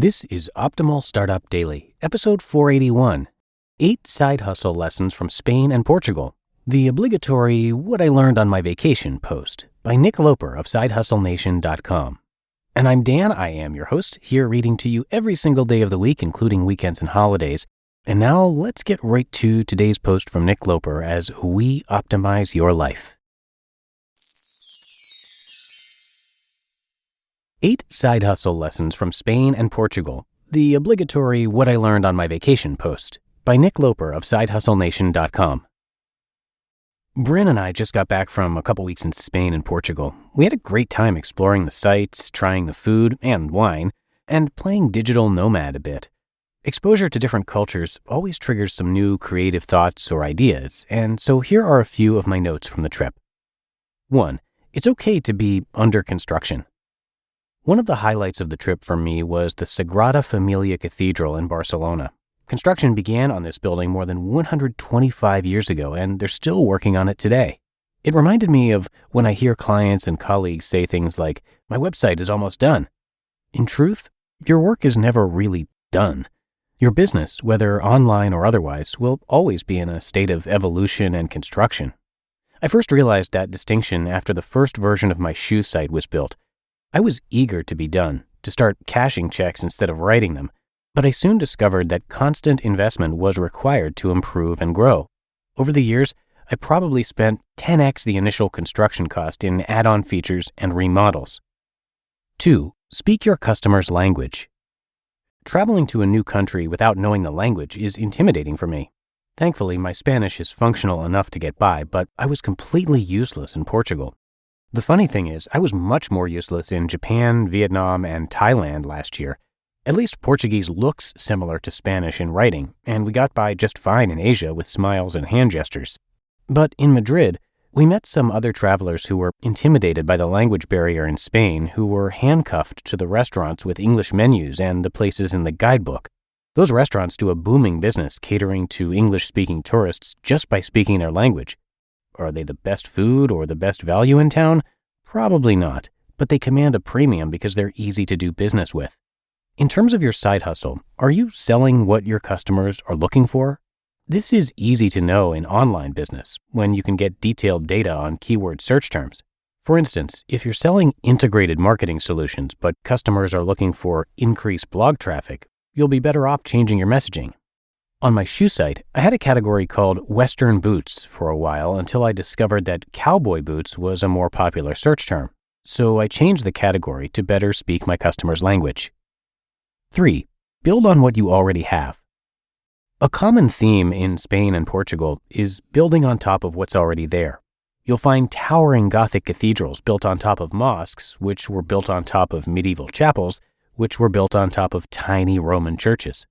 This is Optimal Startup Daily, episode 481, 8 Side Hustle Lessons from Spain and Portugal, the obligatory What I Learned on My Vacation post by Nick Loper of SideHustleNation.com. And I'm Dan, I am your host, here reading to you every single day of the week, including weekends and holidays. And now let's get right to today's post from Nick Loper as we optimize your life. 8 Side Hustle Lessons from Spain and Portugal, the obligatory What I Learned on My Vacation post by Nick Loper of SideHustleNation.com. Bryn and I just got back from a couple weeks in Spain and Portugal. We had a great time exploring the sights, trying the food and wine, and playing digital nomad a bit. Exposure to different cultures always triggers some new creative thoughts or ideas, and so here are a few of my notes from the trip. 1. It's okay to be under construction. One of the highlights of the trip for me was the Sagrada Familia Cathedral in Barcelona. Construction began on this building more than 125 years ago, and they're still working on it today. It reminded me of when I hear clients and colleagues say things like, "My website is almost done." In truth, your work is never really done. Your business, whether online or otherwise, will always be in a state of evolution and construction. I first realized that distinction after the first version of my shoe site was built. I was eager to be done, to start cashing checks instead of writing them, but I soon discovered that constant investment was required to improve and grow. Over the years, I probably spent 10x the initial construction cost in add-on features and remodels. 2. Speak your customer's language. Traveling to a new country without knowing the language is intimidating for me. Thankfully, my Spanish is functional enough to get by, but I was completely useless in Portugal. The funny thing is, I was much more useless in Japan, Vietnam, and Thailand last year. At least Portuguese looks similar to Spanish in writing, and we got by just fine in Asia with smiles and hand gestures. But in Madrid, we met some other travelers who were intimidated by the language barrier in Spain, who were handcuffed to the restaurants with English menus and the places in the guidebook. Those restaurants do a booming business catering to English-speaking tourists just by speaking their language. Are they the best food or the best value in town? Probably not, but they command a premium because they're easy to do business with. In terms of your side hustle, are you selling what your customers are looking for? This is easy to know in online business when you can get detailed data on keyword search terms. For instance, if you're selling integrated marketing solutions but customers are looking for increased blog traffic, you'll be better off changing your messaging. On my shoe site, I had a category called Western Boots for a while until I discovered that cowboy boots was a more popular search term. So I changed the category to better speak my customer's language. 3. Build on what you already have. A common theme in Spain and Portugal is building on top of what's already there. You'll find towering Gothic cathedrals built on top of mosques, which were built on top of medieval chapels, which were built on top of tiny Roman churches.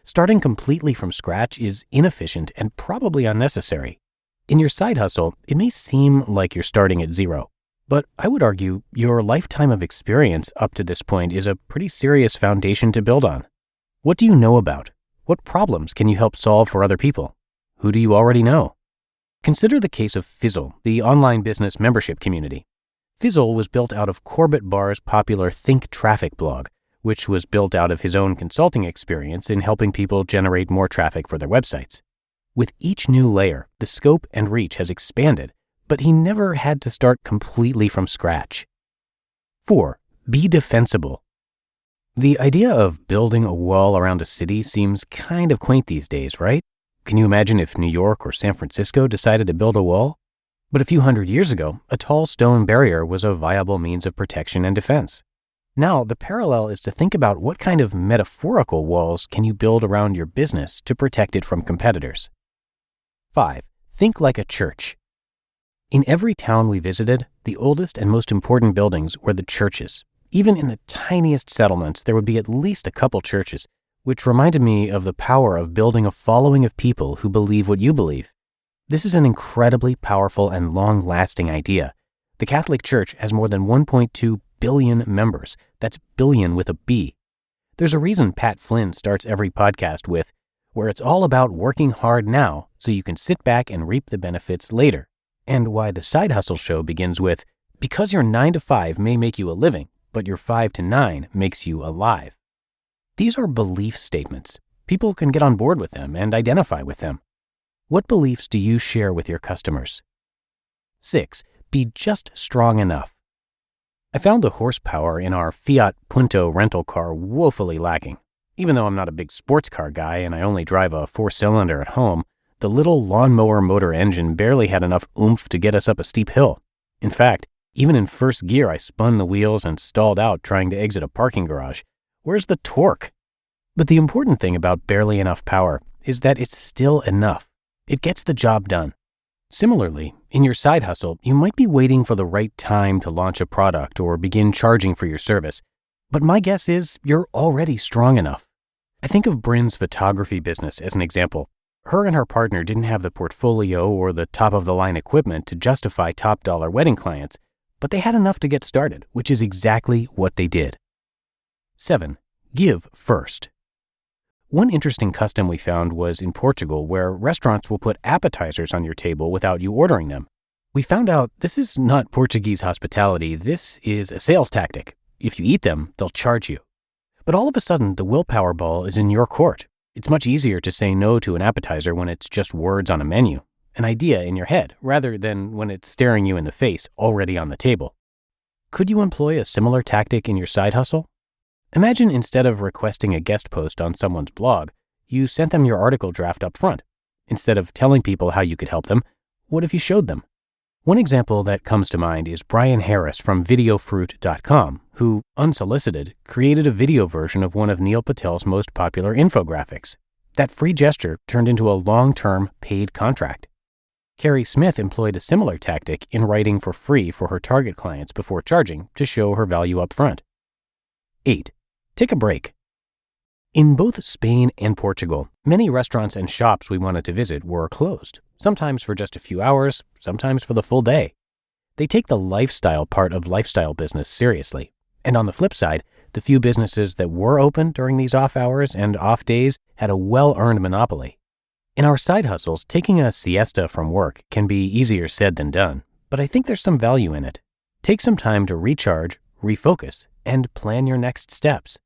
Starting completely from scratch is inefficient and probably unnecessary. In your side hustle, it may seem like you're starting at zero, but I would argue your lifetime of experience up to this point is a pretty serious foundation to build on. What do you know about? What problems can you help solve for other people? Who do you already know? Consider the case of Fizzle, the online business membership community. Fizzle was built out of Corbett Barr's popular Think Traffic blog, which was built out of his own consulting experience in helping people generate more traffic for their websites. With each new layer, the scope and reach has expanded, but he never had to start completely from scratch. 4. Be defensible. The idea of building a wall around a city seems kind of quaint these days, right? Can you imagine if New York or San Francisco decided to build a wall? But a few hundred years ago, a tall stone barrier was a viable means of protection and defense. Now, the parallel is to think about what kind of metaphorical walls can you build around your business to protect it from competitors. 5. Think like a church. In every town we visited, the oldest and most important buildings were the churches. Even in the tiniest settlements, there would be at least a couple churches, which reminded me of the power of building a following of people who believe what you believe. This is an incredibly powerful and long-lasting idea. The Catholic Church has more than 1.2 billion members. That's billion with a B. There's a reason Pat Flynn starts every podcast with, where it's all about working hard now so you can sit back and reap the benefits later. And why the Side Hustle Show begins with, because your 9 to 5 may make you a living, but your 5 to 9 makes you alive. These are belief statements. People can get on board with them and identify with them. What beliefs do you share with your customers? 6. Be just strong enough. I found the horsepower in our Fiat Punto rental car woefully lacking. Even though I'm not a big sports car guy and I only drive a 4-cylinder at home, the little lawnmower motor engine barely had enough oomph to get us up a steep hill. In fact, even in first gear I spun the wheels and stalled out trying to exit a parking garage. Where's the torque? But the important thing about barely enough power is that it's still enough. It gets the job done. Similarly, in your side hustle, you might be waiting for the right time to launch a product or begin charging for your service. But my guess is you're already strong enough. I think of Bryn's photography business as an example. Her and her partner didn't have the portfolio or the top-of-the-line equipment to justify top-dollar wedding clients, but they had enough to get started, which is exactly what they did. 7. Give first. One interesting custom we found was in Portugal, where restaurants will put appetizers on your table without you ordering them. We found out this is not Portuguese hospitality, this is a sales tactic. If you eat them, they'll charge you. But all of a sudden, the willpower ball is in your court. It's much easier to say no to an appetizer when it's just words on a menu, an idea in your head, rather than when it's staring you in the face already on the table. Could you employ a similar tactic in your side hustle? Imagine instead of requesting a guest post on someone's blog, you sent them your article draft up front. Instead of telling people how you could help them, what if you showed them? One example that comes to mind is Brian Harris from videofruit.com, who, unsolicited, created a video version of one of Neil Patel's most popular infographics. That free gesture turned into a long-term paid contract. Carrie Smith employed a similar tactic in writing for free for her target clients before charging to show her value up front. 8. Take a break. In both Spain and Portugal, many restaurants and shops we wanted to visit were closed, sometimes for just a few hours, sometimes for the full day. They take the lifestyle part of lifestyle business seriously. And on the flip side, the few businesses that were open during these off hours and off days had a well-earned monopoly. In our side hustles, taking a siesta from work can be easier said than done, but I think there's some value in it. Take some time to recharge, refocus, and plan your next steps.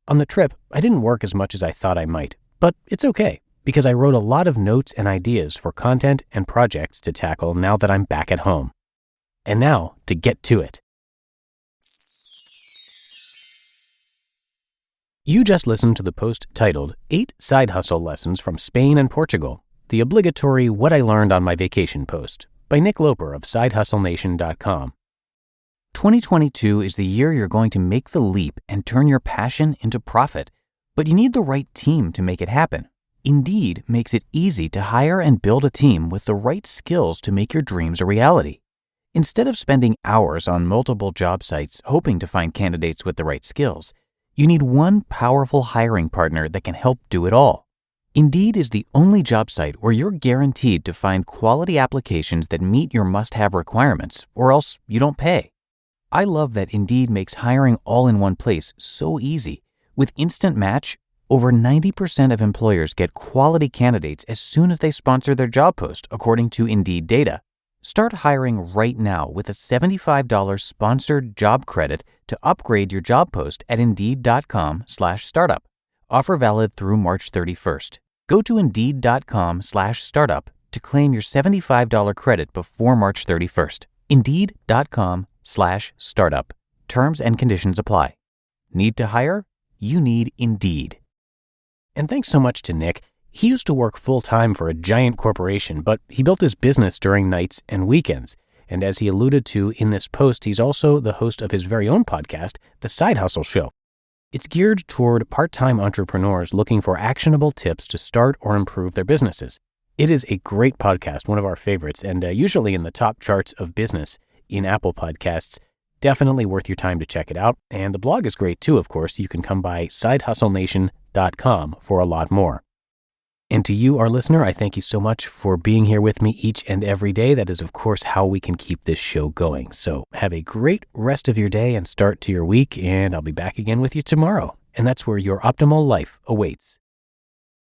On the trip, I didn't work as much as I thought I might, but it's okay, because I wrote a lot of notes and ideas for content and projects to tackle now that I'm back at home. And now, to get to it. You just listened to the post titled 8 Side Hustle Lessons from Spain and Portugal, the obligatory What I Learned on My Vacation post, by Nick Loper of SideHustleNation.com. 2022 is the year you're going to make the leap and turn your passion into profit, but you need the right team to make it happen. Indeed makes it easy to hire and build a team with the right skills to make your dreams a reality. Instead of spending hours on multiple job sites hoping to find candidates with the right skills, you need one powerful hiring partner that can help do it all. Indeed is the only job site where you're guaranteed to find quality applications that meet your must-have requirements, or else you don't pay. I love that Indeed makes hiring all in one place so easy. With Instant Match, over 90% of employers get quality candidates as soon as they sponsor their job post, according to Indeed data. Start hiring right now with a $75 sponsored job credit to upgrade your job post at Indeed.com/startup. Offer valid through March 31st. Go to Indeed.com/startup to claim your $75 credit before March 31st. Indeed.com/startup. Terms and conditions apply. Need to hire? You need Indeed. And thanks so much to Nick. He used to work full-time for a giant corporation, but he built his business during nights and weekends. And as he alluded to in this post, he's also the host of his very own podcast, The Side Hustle Show. It's geared toward part-time entrepreneurs looking for actionable tips to start or improve their businesses. It is a great podcast, one of our favorites, and usually in the top charts of business in Apple Podcasts. Definitely worth your time to check it out. And the blog is great too, of course. You can come by SideHustleNation.com for a lot more. And to you, our listener, I thank you so much for being here with me each and every day. That is, of course, how we can keep this show going. So have a great rest of your day and start to your week, and I'll be back again with you tomorrow. And that's where your optimal life awaits.